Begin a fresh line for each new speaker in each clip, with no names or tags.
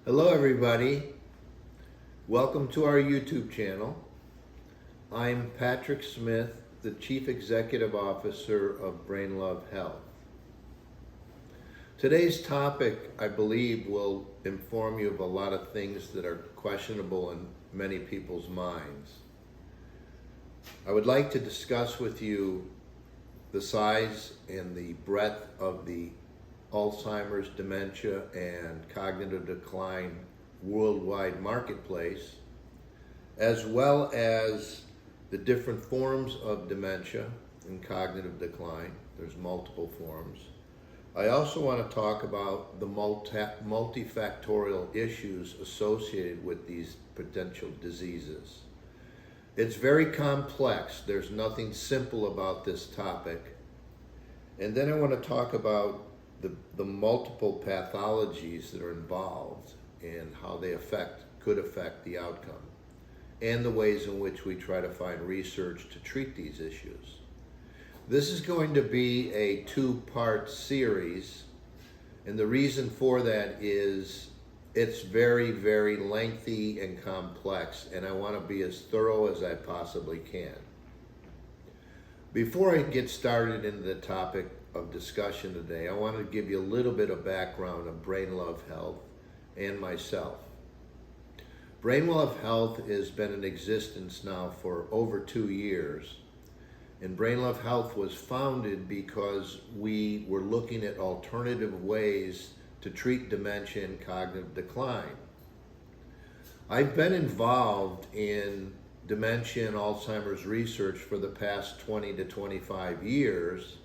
Hello everybody, welcome to our YouTube channel. I'm Patrick Smith, the Chief Executive Officer of Brain Love Health. Today's topic, I believe, will inform you of a lot of things that are questionable in many people's minds. I would like to discuss with you the size and the breadth of the Alzheimer's, dementia, and cognitive decline worldwide marketplace, as well as the different forms of dementia and cognitive decline. There's multiple forms. I also want to talk about the multifactorial issues associated with these potential diseases. It's very complex. There's nothing simple about this topic. And then I want to talk about the multiple pathologies that are involved and how they could affect the outcome, and the ways in which we try to find research to treat these issues. This is going to be a two-part series, and the reason for that is it's very, very lengthy and complex, and I want to be as thorough as I possibly can. Before I get started into the topic of discussion today, I want to give you a little bit of background of Brain Love Health and myself. Brain Love Health has been in existence now for over 2 years, and Brain Love Health was founded because we were looking at alternative ways to treat dementia and cognitive decline. I've been involved in dementia and Alzheimer's research for the past 20 to 25 years,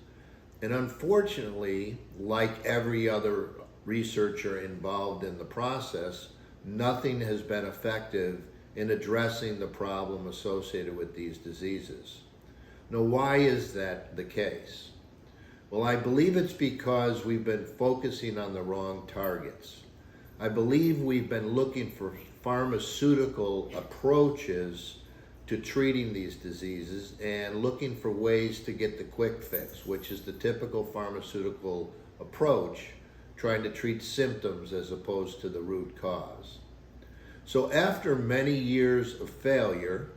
and unfortunately, like every other researcher involved in the process, nothing has been effective in addressing the problem associated with these diseases. Now, why is that the case? Well, I believe it's because we've been focusing on the wrong targets. I believe we've been looking for pharmaceutical approaches to treating these diseases and looking for ways to get the quick fix, which is the typical pharmaceutical approach, trying to treat symptoms as opposed to the root cause. So after many years of failure,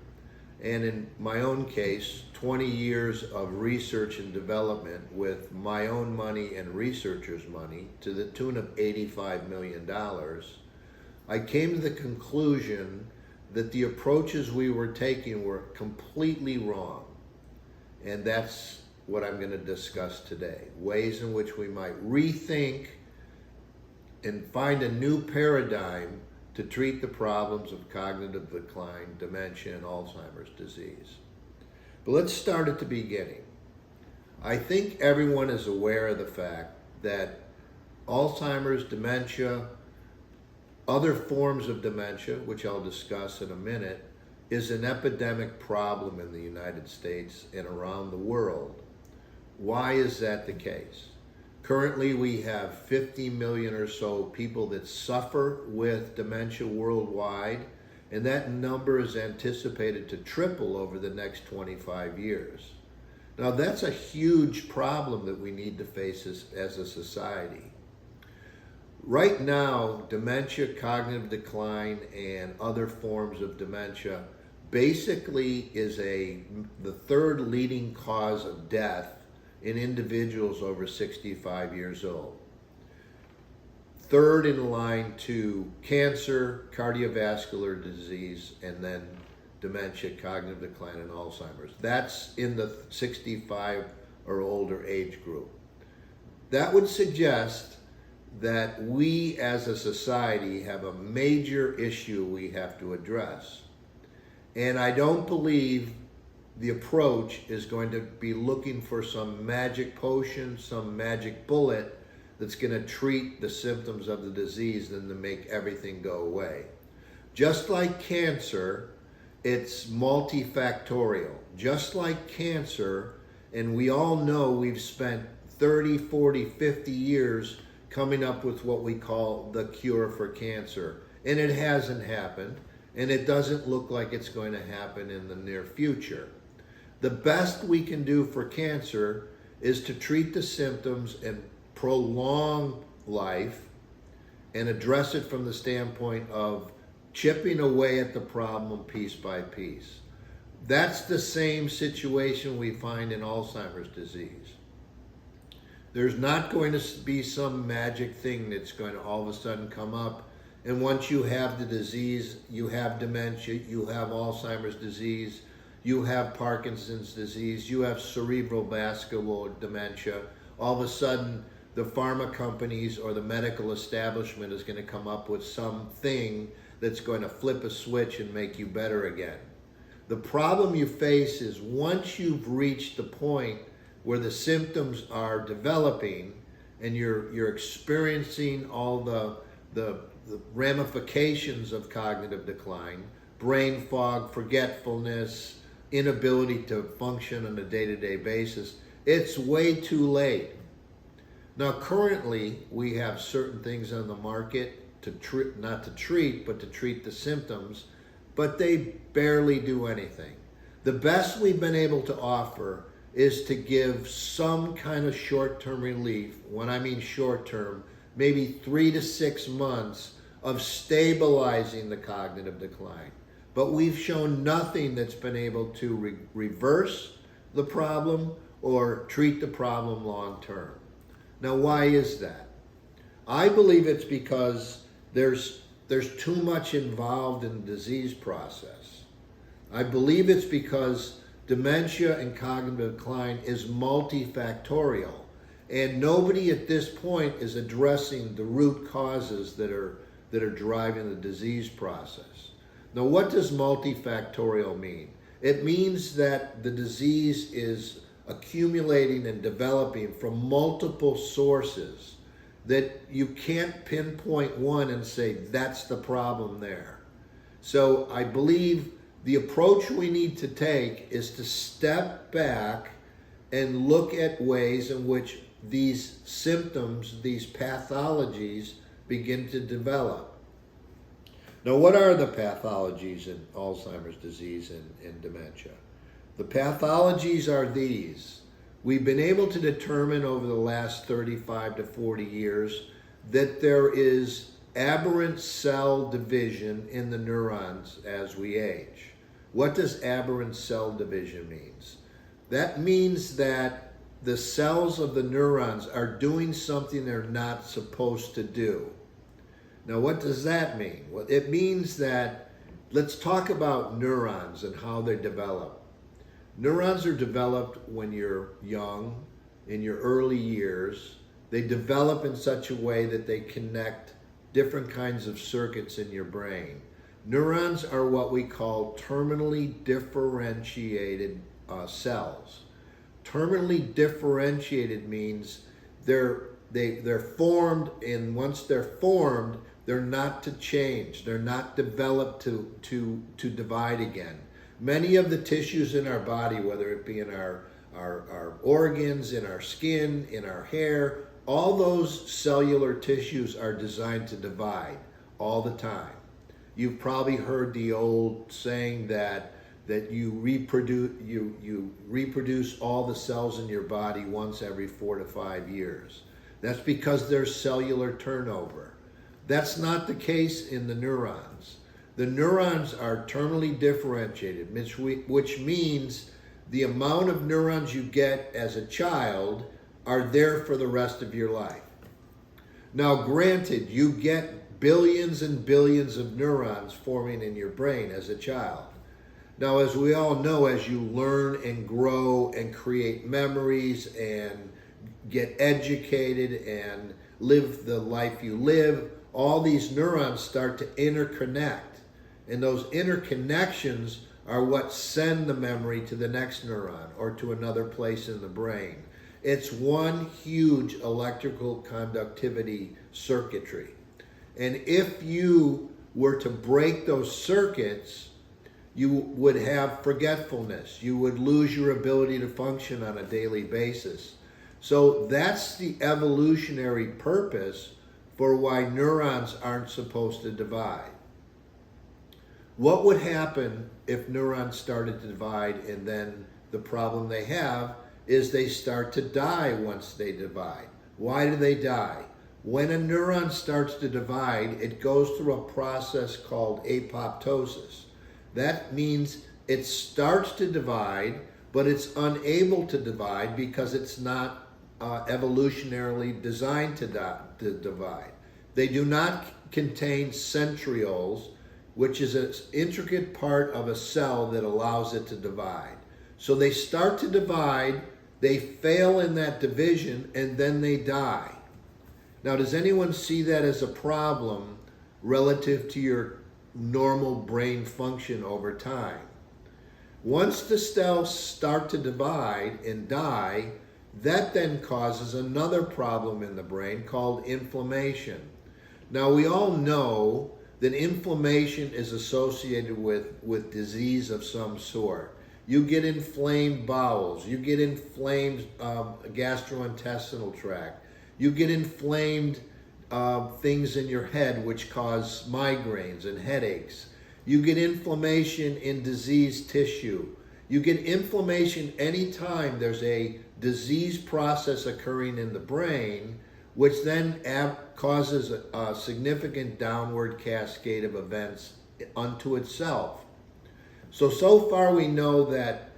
and in my own case, 20 years of research and development with my own money and researchers' money to the tune of $85 million, I came to the conclusion that the approaches we were taking were completely wrong. And that's what I'm going to discuss today. Ways in which we might rethink and find a new paradigm to treat the problems of cognitive decline, dementia, and Alzheimer's disease. But let's start at the beginning. I think everyone is aware of the fact that Alzheimer's, dementia, other forms of dementia, which I'll discuss in a minute, is an epidemic problem in the United States and around the world. Why is that the case? Currently, we have 50 million or so people that suffer with dementia worldwide, and that number is anticipated to triple over the next 25 years. Now, that's a huge problem that we need to face as a society. Right now, dementia, cognitive decline, and other forms of dementia basically is the third leading cause of death in individuals over 65 years old. Third in line to cancer, cardiovascular disease, and then dementia, cognitive decline, and Alzheimer's. That's in the 65 or older age group. That would suggest that we as a society have a major issue we have to address. And I don't believe the approach is going to be looking for some magic potion, some magic bullet that's going to treat the symptoms of the disease and to make everything go away. Just like cancer, it's multifactorial. Just like cancer, and we all know we've spent 30, 40, 50 years coming up with what we call the cure for cancer. And it hasn't happened, and it doesn't look like it's going to happen in the near future. The best we can do for cancer is to treat the symptoms and prolong life and address it from the standpoint of chipping away at the problem piece by piece. That's the same situation we find in Alzheimer's disease. There's not going to be some magic thing that's going to all of a sudden come up, and once you have the disease, you have dementia, you have Alzheimer's disease, you have Parkinson's disease, you have cerebral vascular dementia. All of a sudden, the pharma companies or the medical establishment is going to come up with something that's going to flip a switch and make you better again. The problem you face is once you've reached the point where the symptoms are developing and you're experiencing all the ramifications of cognitive decline, brain fog, forgetfulness, inability to function on a day-to-day basis, it's way too late. Now, currently, we have certain things on the market not to treat, but to treat the symptoms, but they barely do anything. The best we've been able to offer is to give some kind of short-term relief. When I mean short-term, maybe 3 to 6 months of stabilizing the cognitive decline. But we've shown nothing that's been able to reverse the problem or treat the problem long-term. Now, why is that? I believe it's because there's too much involved in the disease process. I believe it's because dementia and cognitive decline is multifactorial, and nobody at this point is addressing the root causes that are driving the disease process. Now, what does multifactorial mean? It means that the disease is accumulating and developing from multiple sources, that you can't pinpoint one and say that's the problem there. So I believe the approach we need to take is to step back and look at ways in which these symptoms, these pathologies begin to develop. Now, what are the pathologies in Alzheimer's disease and dementia? The pathologies are these. We've been able to determine over the last 35 to 40 years that there is aberrant cell division in the neurons as we age. What does aberrant cell division mean? That means that the cells of the neurons are doing something they're not supposed to do. Now, what does that mean? Well, it means that, let's talk about neurons and how they develop. Neurons are developed when you're young, in your early years. They develop in such a way that they connect different kinds of circuits in your brain. Neurons are what we call terminally differentiated cells. Terminally differentiated means they're formed, and once they're formed, they're not to change. They're not developed to divide again. Many of the tissues in our body, whether it be in our organs, in our skin, in our hair, all those cellular tissues are designed to divide all the time. You've probably heard the old saying that you reproduce all the cells in your body once every 4 to 5 years. That's because there's cellular turnover. That's not the case in the neurons. The neurons are terminally differentiated, which means the amount of neurons you get as a child are there for the rest of your life. Now, granted, you get billions and billions of neurons forming in your brain as a child. Now, as we all know, as you learn and grow and create memories and get educated and live the life you live, all these neurons start to interconnect. And those interconnections are what send the memory to the next neuron or to another place in the brain. It's one huge electrical conductivity circuitry. And if you were to break those circuits, you would have forgetfulness. You would lose your ability to function on a daily basis. So that's the evolutionary purpose for why neurons aren't supposed to divide. What would happen if neurons started to divide, and then the problem they have is they start to die once they divide? Why do they die? when a neuron starts to divide, it goes through a process called apoptosis. That means it starts to divide, but it's unable to divide because it's not evolutionarily designed to divide. They do not contain centrioles, which is an intricate part of a cell that allows it to divide. So they start to divide, they fail in that division, and then they die. Now, does anyone see that as a problem relative to your normal brain function over time? Once the cells start to divide and die, that then causes another problem in the brain called inflammation. Now, we all know that inflammation is associated with disease of some sort. You get inflamed bowels, you get inflamed gastrointestinal tract, you get inflamed things in your head which cause migraines and headaches. You get inflammation in diseased tissue. You get inflammation anytime there's a disease process occurring in the brain, which then causes a significant downward cascade of events unto itself. So far we know that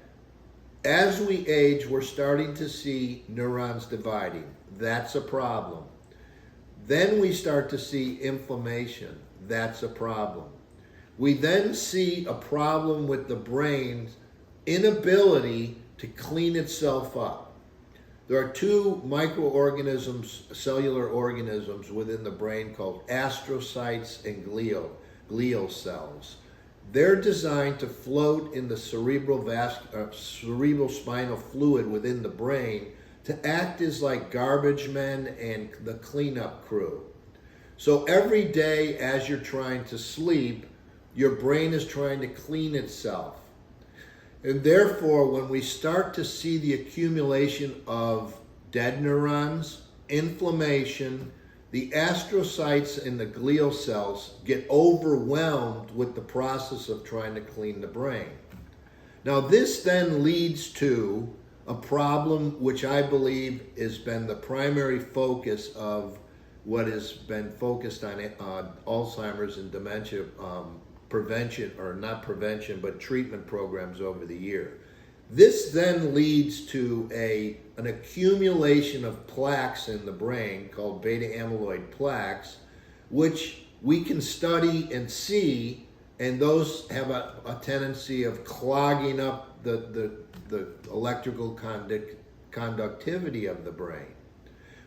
as we age, we're starting to see neurons dividing. That's a problem. Then we start to see inflammation. That's a problem. We then see a problem with the brain's inability to clean itself up. There are two microorganisms, cellular organisms within the brain called astrocytes and glial cells. They're designed to float in the cerebrospinal fluid within the brain to act as like garbage men and the cleanup crew. So every day as you're trying to sleep, your brain is trying to clean itself. And therefore, when we start to see the accumulation of dead neurons, inflammation, the astrocytes and the glial cells get overwhelmed with the process of trying to clean the brain. Now, this then leads to a problem which I believe has been the primary focus of what has been focused on Alzheimer's and dementia prevention, or not prevention, but treatment programs over the year. This then leads to an accumulation of plaques in the brain called beta amyloid plaques, which we can study and see, and those have a tendency of clogging up the electrical conductivity of the brain.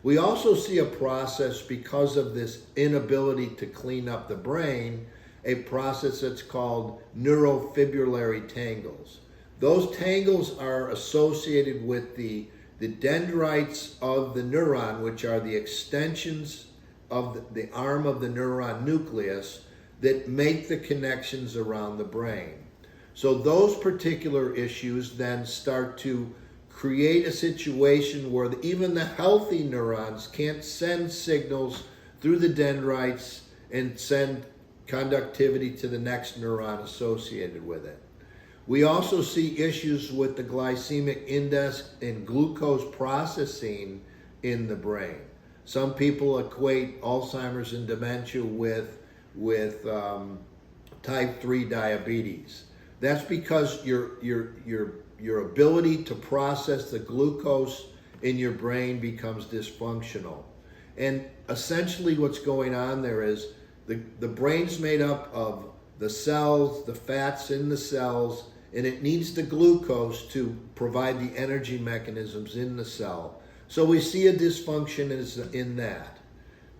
We also see a process, because of this inability to clean up the brain, a process that's called neurofibrillary tangles. Those tangles are associated with the dendrites of the neuron, which are the extensions of the arm of the neuron nucleus that make the connections around the brain. So those particular issues then start to create a situation where even the healthy neurons can't send signals through the dendrites and send conductivity to the next neuron associated with it. We also see issues with the glycemic index and glucose processing in the brain. Some people equate Alzheimer's and dementia with type 3 diabetes. That's because your ability to process the glucose in your brain becomes dysfunctional. And essentially what's going on there is the brain's made up of the cells, the fats in the cells, and it needs the glucose to provide the energy mechanisms in the cell. So we see a dysfunction in that.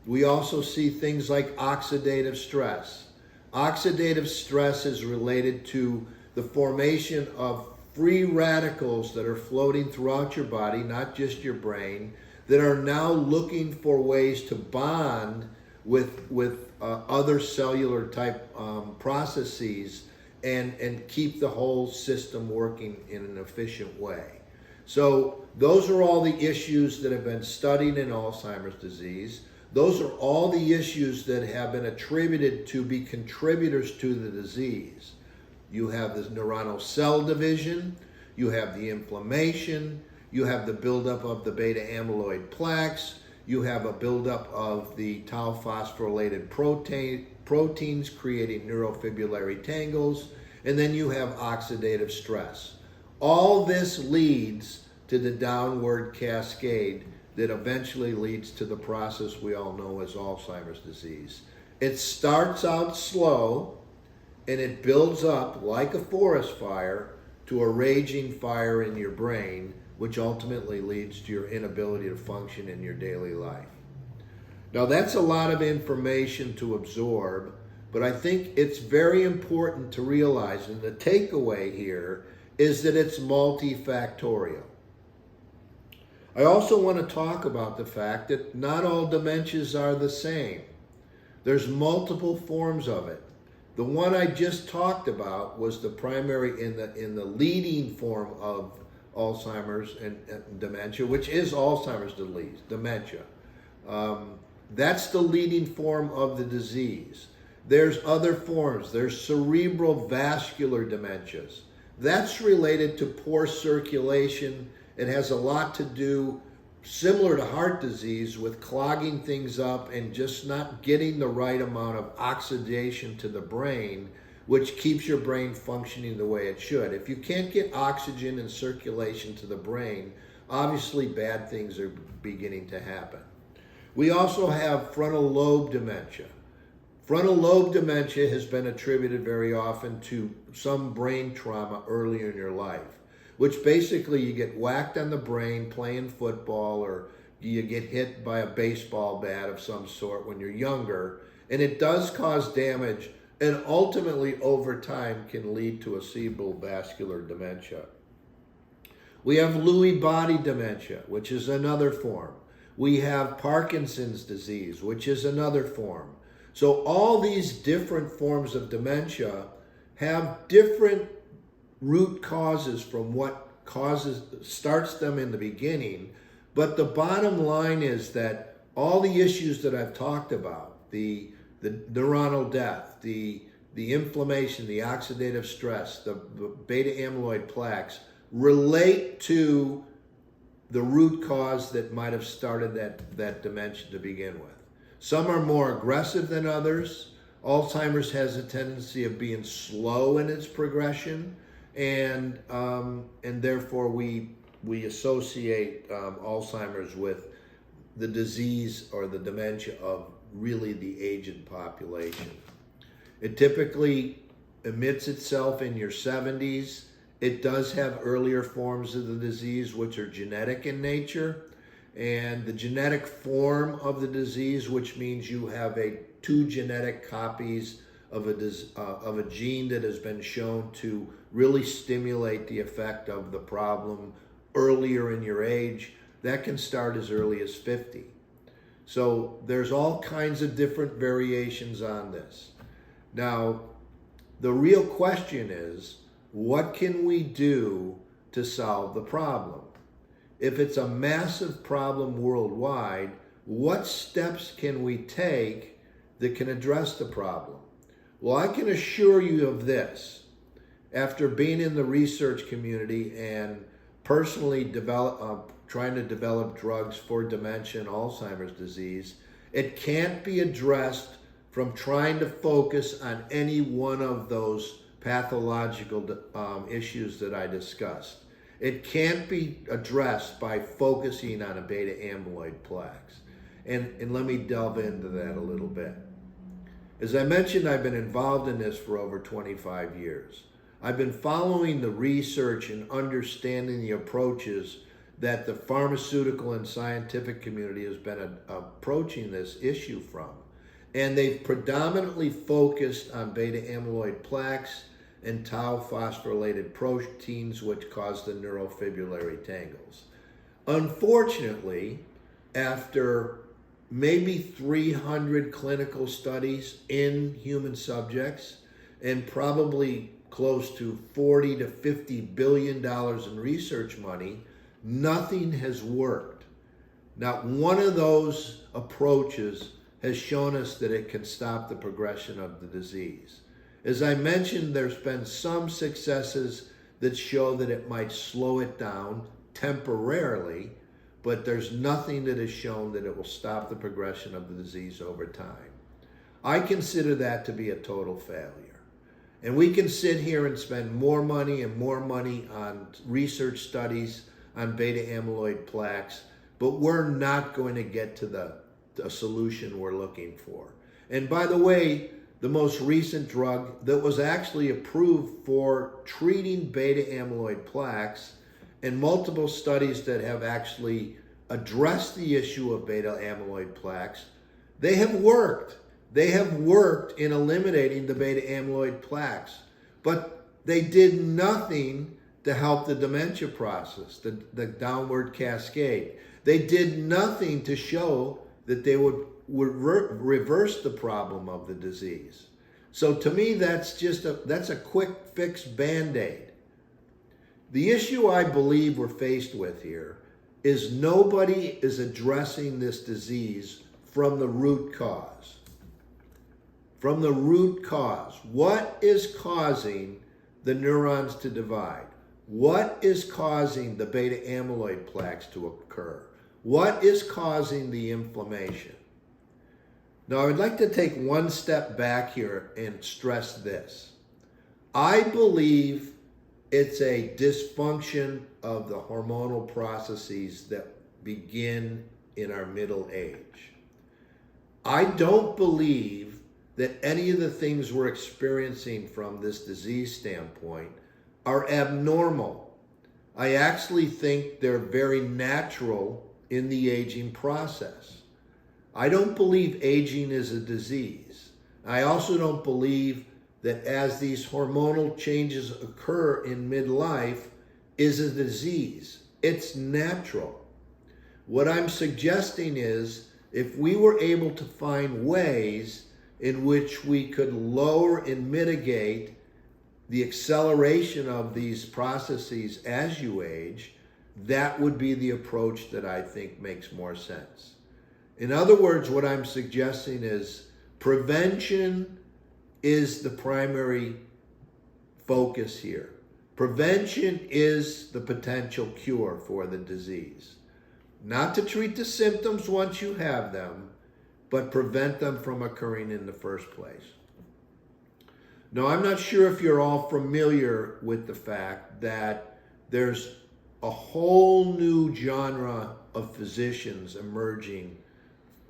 We also see things like oxidative stress. Oxidative stress is related to the formation of free radicals that are floating throughout your body, not just your brain, that are now looking for ways to bond with other cellular type processes and keep the whole system working in an efficient way. So those are all the issues that have been studied in Alzheimer's disease. Those are all the issues that have been attributed to be contributors to the disease. You have this neuronal cell division, you have the inflammation, you have the buildup of the beta amyloid plaques, you have a buildup of the tau phosphorylated proteins creating neurofibrillary tangles, and then you have oxidative stress. All this leads to the downward cascade that eventually leads to the process we all know as Alzheimer's disease. It starts out slow, and it builds up like a forest fire to a raging fire in your brain, which ultimately leads to your inability to function in your daily life. Now, that's a lot of information to absorb, but I think it's very important to realize, and the takeaway here is that it's multifactorial. I also want to talk about the fact that not all dementias are the same. There's multiple forms of it. The one I just talked about was the primary in the leading form of Alzheimer's and dementia, which is Alzheimer's disease, dementia. That's the leading form of the disease. There's other forms. There's cerebral vascular dementias. That's related to poor circulation. It has a lot to do, similar to heart disease, with clogging things up and just not getting the right amount of oxidation to the brain, which keeps your brain functioning the way it should. If you can't get oxygen and circulation to the brain, obviously bad things are beginning to happen. We also have frontal lobe dementia. Frontal lobe dementia has been attributed very often to some brain trauma earlier in your life, which basically you get whacked on the brain playing football, or you get hit by a baseball bat of some sort when you're younger, and it does cause damage, and ultimately over time can lead to a cerebral vascular dementia. We have Lewy body dementia, which is another form. We have Parkinson's disease, which is another form. So all these different forms of dementia have different root causes from what starts them in the beginning. But the bottom line is that all the issues that I've talked about, the neuronal death, the inflammation, the oxidative stress, the beta amyloid plaques, relate to the root cause that might have started that dementia to begin with. Some are more aggressive than others. Alzheimer's has a tendency of being slow in its progression, and therefore we associate Alzheimer's with the disease or the dementia of really the aged population. It typically emits itself in your 70s. It does have earlier forms of the disease which are genetic in nature, and the genetic form of the disease, which means you have two genetic copies of a gene that has been shown to really stimulate the effect of the problem earlier in your age, that can start as early as 50. So there's all kinds of different variations on this. Now, the real question is, what can we do to solve the problem? If it's a massive problem worldwide, what steps can we take that can address the problem? Well, I can assure you of this. After being in the research community and personally trying to develop drugs for dementia and Alzheimer's disease, it can't be addressed from trying to focus on any one of those pathological issues that I discussed. It can't be addressed by focusing on a beta amyloid plaques. And let me delve into that a little bit. As I mentioned, I've been involved in this for over 25 years. I've been following the research and understanding the approaches that the pharmaceutical and scientific community has been approaching this issue from. And they've predominantly focused on beta amyloid plaques and tau phosphorylated proteins, which cause the neurofibrillary tangles. Unfortunately, after maybe 300 clinical studies in human subjects and probably close to $40 to $50 billion in research money, nothing has worked. Not one of those approaches has shown us that it can stop the progression of the disease. As I mentioned, there's been some successes that show that it might slow it down temporarily, but there's nothing that has shown that it will stop the progression of the disease over time. I consider that to be a total failure. And we can sit here and spend more money and more money on research studies on beta amyloid plaques, but we're not going to get to the solution we're looking for. And by the way, the most recent drug that was actually approved for treating beta amyloid plaques, and multiple studies that have actually addressed the issue of beta amyloid plaques, they have worked. They have worked in eliminating the beta amyloid plaques, but they did nothing to help the dementia process, the downward cascade. They did nothing to show that they would reverse the problem of the disease. So to me, that's a quick fix Band-Aid. The issue I believe we're faced with here is nobody is addressing this disease from the root cause. From the root cause. What is causing the neurons to divide? What is causing the beta amyloid plaques to occur? What is causing the inflammation? Now, I would like to take one step back here and stress this. I believe it's a dysfunction of the hormonal processes that begin in our middle age. I don't believe that any of the things we're experiencing from this disease standpoint are abnormal. I actually think they're very natural in the aging process. I don't believe aging is a disease. I also don't believe that as these hormonal changes occur in midlife is a disease. It's natural. What I'm suggesting is if we were able to find ways in which we could lower and mitigate the acceleration of these processes as you age, that would be the approach that I think makes more sense. In other words, what I'm suggesting is prevention is the primary focus here. Prevention is the potential cure for the disease. Not to treat the symptoms once you have them, but prevent them from occurring in the first place. Now, I'm not sure if you're all familiar with the fact that there's a whole new genre of physicians emerging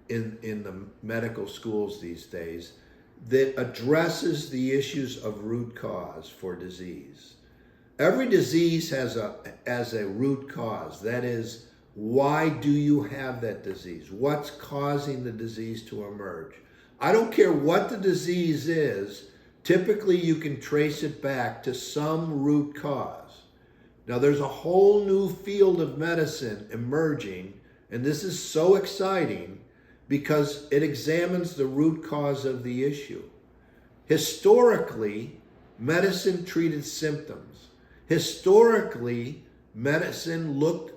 in the medical schools these days that addresses the issues of root cause for disease. Every disease has a root cause. That is, why do you have that disease? What's causing the disease to emerge? I don't care what the disease is, typically you can trace it back to some root cause. Now there's a whole new field of medicine emerging, and this is so exciting because it examines the root cause of the issue. Historically, medicine treated symptoms. Historically, medicine looked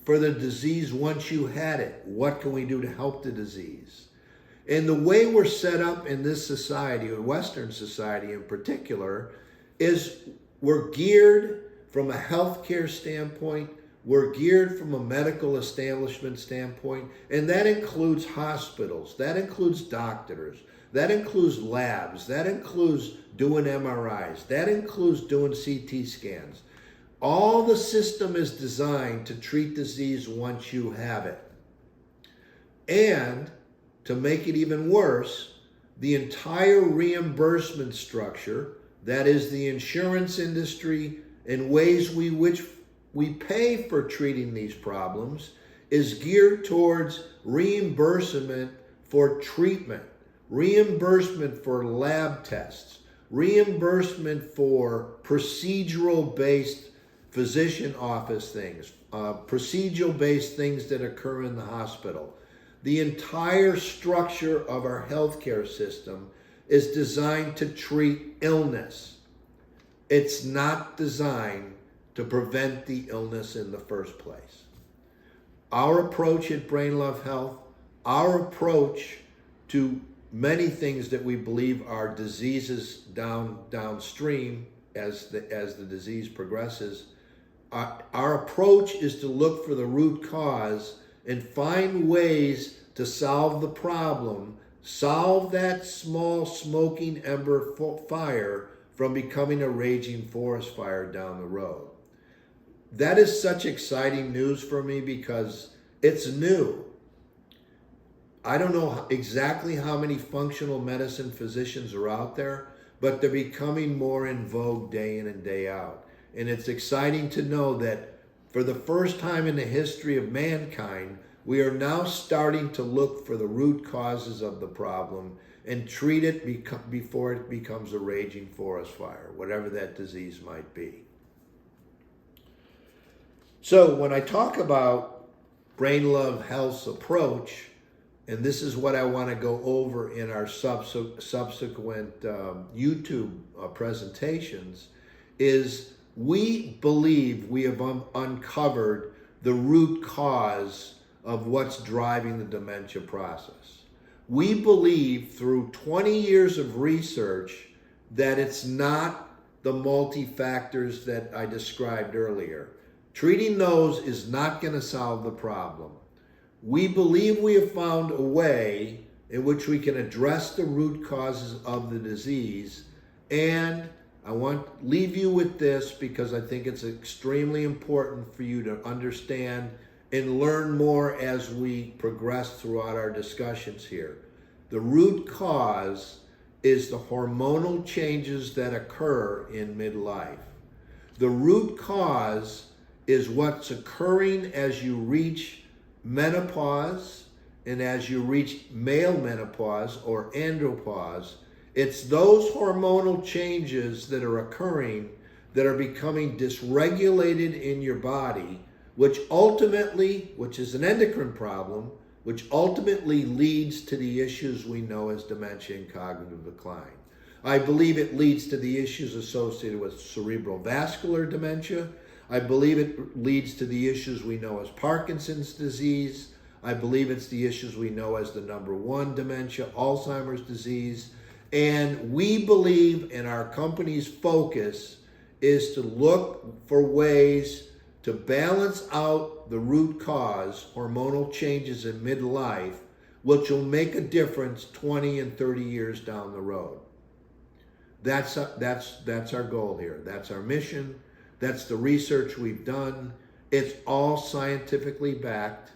for the disease once you had it. What can we do to help the disease? And the way we're set up in this society, or Western society in particular, is we're geared from a healthcare standpoint, we're geared from a medical establishment standpoint, and that includes hospitals, that includes doctors, that includes labs, that includes doing MRIs, that includes doing CT scans. All the system is designed to treat disease once you have it. And to make it even worse, the entire reimbursement structure, that is the insurance industry and ways which we pay for treating these problems, is geared towards reimbursement for treatment, reimbursement for lab tests, reimbursement for procedural-based physician office things, procedural-based things that occur in the hospital. The entire structure of our healthcare system is designed to treat illness. It's not designed to prevent the illness in the first place. Our approach at Brain Love Health, our approach to many things that we believe are diseases downstream as the disease progresses, our approach is to look for the root cause and find ways to solve the problem, solve that small smoking ember fire from becoming a raging forest fire down the road. That is such exciting news for me because it's new. I don't know exactly how many functional medicine physicians are out there, but they're becoming more in vogue day in and day out. And it's exciting to know that for the first time in the history of mankind, we are now starting to look for the root causes of the problem and treat it before it becomes a raging forest fire, whatever that disease might be. So when I talk about Brain Love Health's approach, and this is what I want to go over in our subsequent YouTube presentations, is we believe we have uncovered the root cause of what's driving the dementia process. We believe through 20 years of research that it's not the multi-factors that I described earlier. Treating those is not going to solve the problem. We believe we have found a way in which we can address the root causes of the disease, and I want to leave you with this because I think it's extremely important for you to understand and learn more as we progress throughout our discussions here. The root cause is the hormonal changes that occur in midlife. The root cause is what's occurring as you reach menopause and as you reach male menopause or andropause. It's those hormonal changes that are occurring that are becoming dysregulated in your body, which is an endocrine problem, which ultimately leads to the issues we know as dementia and cognitive decline. I believe it leads to the issues associated with cerebral vascular dementia. I believe it leads to the issues we know as Parkinson's disease. I believe it's the issues we know as the number one dementia, Alzheimer's disease. And we believe, and our company's focus is to look for ways to balance out the root cause, hormonal changes in midlife, which will make a difference 20 and 30 years down the road. That's our goal here. That's our mission. That's the research we've done. It's all scientifically backed.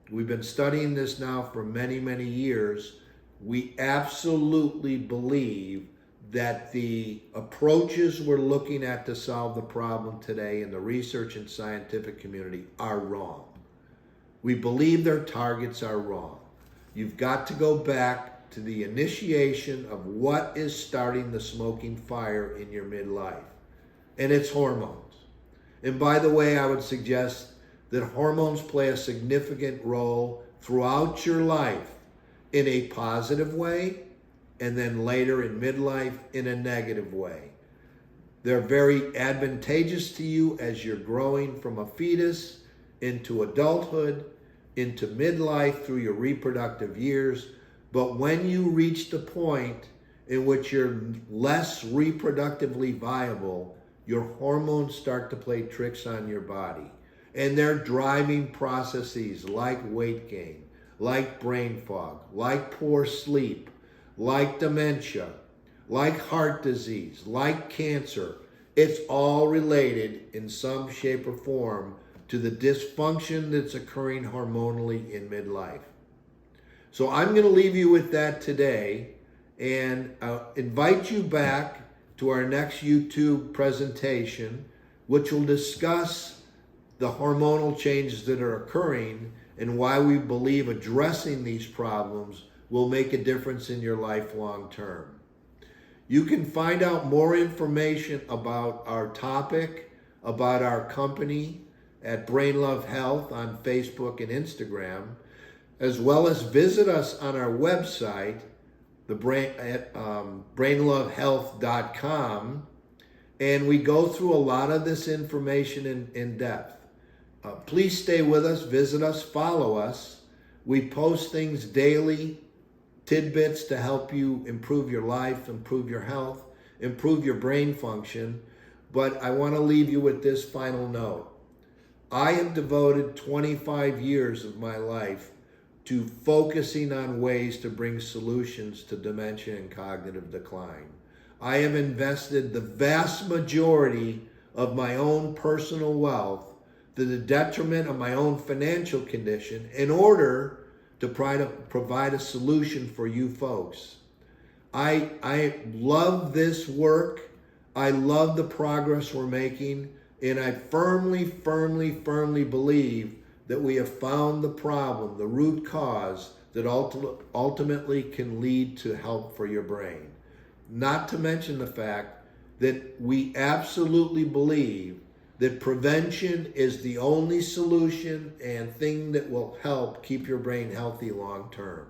We've been studying this now for many, many years. We absolutely believe that the approaches we're looking at to solve the problem today in the research and scientific community are wrong. We believe their targets are wrong. You've got to go back to the initiation of what is starting the smoking fire in your midlife, and it's hormones. And by the way, I would suggest that hormones play a significant role throughout your life in a positive way, and then later in midlife in a negative way. They're very advantageous to you as you're growing from a fetus into adulthood, into midlife through your reproductive years. But when you reach the point in which you're less reproductively viable, your hormones start to play tricks on your body. And they're driving processes like weight gain, like brain fog, like poor sleep, like dementia, like heart disease, like cancer. It's all related in some shape or form to the dysfunction that's occurring hormonally in midlife. So I'm going to leave you with that today and invite you back to our next YouTube presentation, which will discuss the hormonal changes that are occurring and why we believe addressing these problems will make a difference in your life long term. You can find out more information about our topic, about our company at Brain Love Health on Facebook and Instagram, as well as visit us on our website, brainlovehealth.com, and we go through a lot of this information in depth. Please stay with us, visit us, follow us. We post things daily, tidbits to help you improve your life, improve your health, improve your brain function. But I want to leave you with this final note. I have devoted 25 years of my life to focusing on ways to bring solutions to dementia and cognitive decline. I have invested the vast majority of my own personal wealth to the detriment of my own financial condition in order to provide a solution for you folks. I love this work. I love the progress we're making, and I firmly believe that we have found the problem, the root cause that ultimately can lead to help for your brain. Not to mention the fact that we absolutely believe that prevention is the only solution and thing that will help keep your brain healthy long term.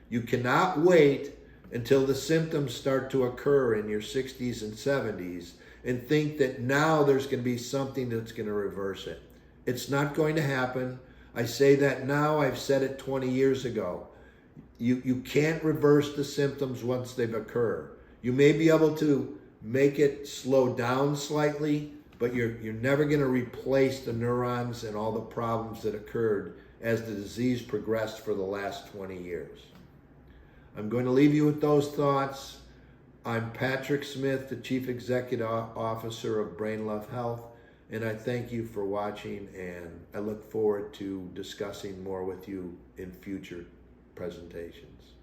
You cannot wait until the symptoms start to occur in your 60s and 70s and think that now there's going to be something that's going to reverse it. It's not going to happen. I say that now, I've said it 20 years ago. You can't reverse the symptoms once they've occurred. You may be able to make it slow down slightly, but you're never going to replace the neurons and all the problems that occurred as the disease progressed for the last 20 years. I'm going to leave you with those thoughts. I'm Patrick Smith, the Chief Executive Officer of Brain Love Health, and I thank you for watching, and I look forward to discussing more with you in future presentations.